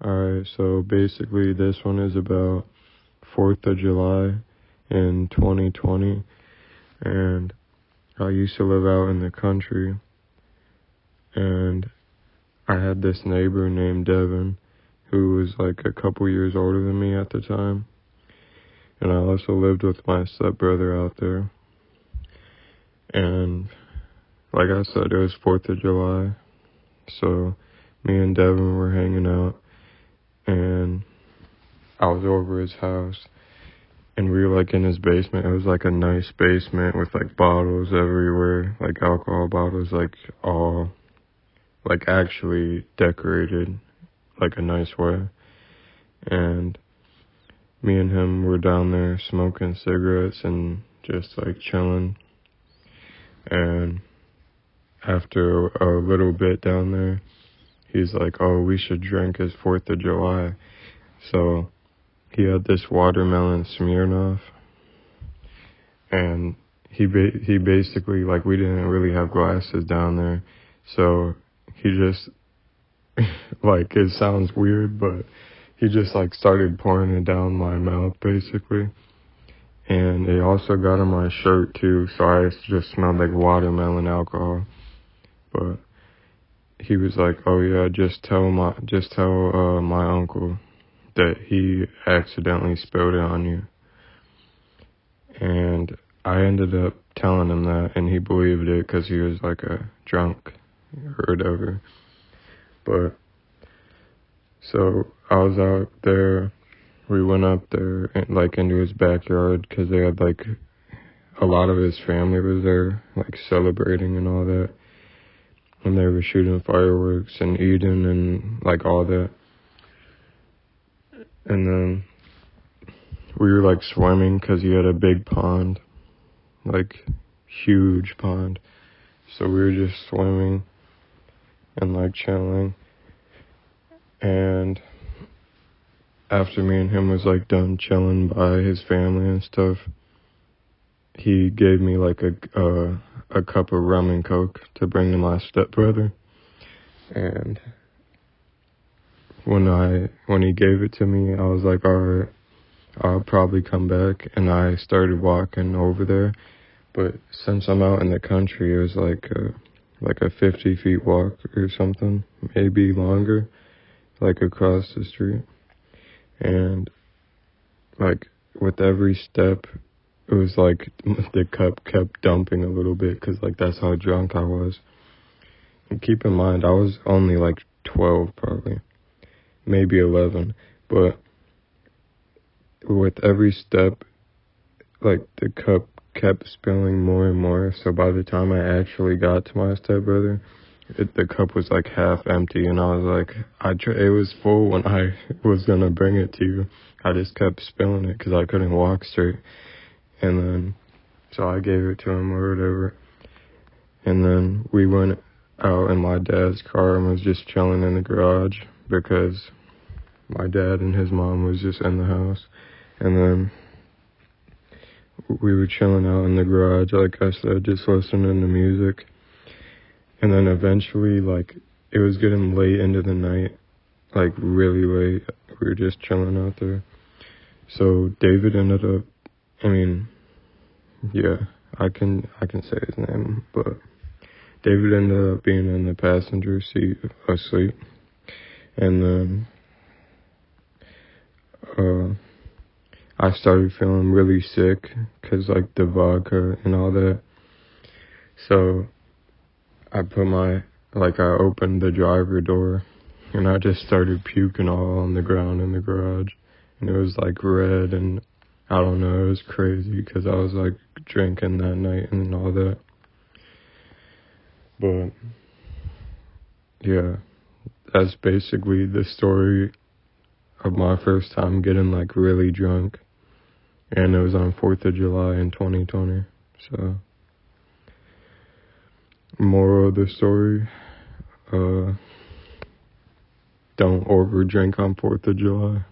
Alright, so basically this one is about 4th of July in 2020, and I used to live out in the country, and I had this neighbor named Devin, who was like a couple years older than me at the time, and I also lived with my stepbrother out there, and like I said, it was 4th of July, so me and Devin were hanging out, and I was over his house, and we were like in his basement. It was like a nice basement with like bottles everywhere, like alcohol bottles, like all like actually decorated like a nice way. And me and him were down there smoking cigarettes and just like chilling. And after a little bit down there, he's like, "Oh, we should drink, it's 4th of July." So he had this watermelon Smirnoff, and he basically, like, we didn't really have glasses down there, so he just, like, it sounds weird, but he just, like, started pouring it down my mouth, basically. And it also got on my shirt, too, so I just smelled like watermelon alcohol. But he was like, "Oh yeah, just tell my uncle that he accidentally spilled it on you." And I ended up telling him that, and he believed it because he was like a drunk or whatever. But so I was out there. We went up there and like into his backyard because they had like a lot of his family was there, like celebrating and all that. And they were shooting fireworks and eating and like all that. And then we were like swimming because he had a big pond, like huge pond. So we were just swimming and like chilling. And after me and him was like done chilling by his family and stuff, he gave me like a cup of rum and coke to bring to my stepbrother. And when he gave it to me, I was like, "Alright, I'll probably come back." And I started walking over there. But since I'm out in the country, it was like a 50 feet walk or something, maybe longer, like across the street. And like with every step, it was like the cup kept dumping a little bit because like that's how drunk I was. And keep in mind, I was only like 12 probably, maybe 11. But with every step, like the cup kept spilling more and more. So by the time I actually got to my stepbrother, the cup was like half empty, and I was like, it was full when I was gonna bring it to you. I just kept spilling it because I couldn't walk straight. And then, so I gave it to him or whatever. And then we went out in my dad's car and was just chilling in the garage because my dad and his mom was just in the house. And then we were chilling out in the garage, like I said, just listening to music. And then eventually, like, it was getting late into the night, like really late. We were just chilling out there. So David ended up, I can say his name, but David ended up being in the passenger seat asleep. And then I started feeling really sick because like the vodka and all that. So I opened the driver door and I just started puking all on the ground in the garage. And it was like red, and I don't know, it was crazy because I was like drinking that night and all that. But yeah, that's basically the story of my first time getting like really drunk. And it was on 4th of July in 2020. So, moral of the story, don't over drink on 4th of July.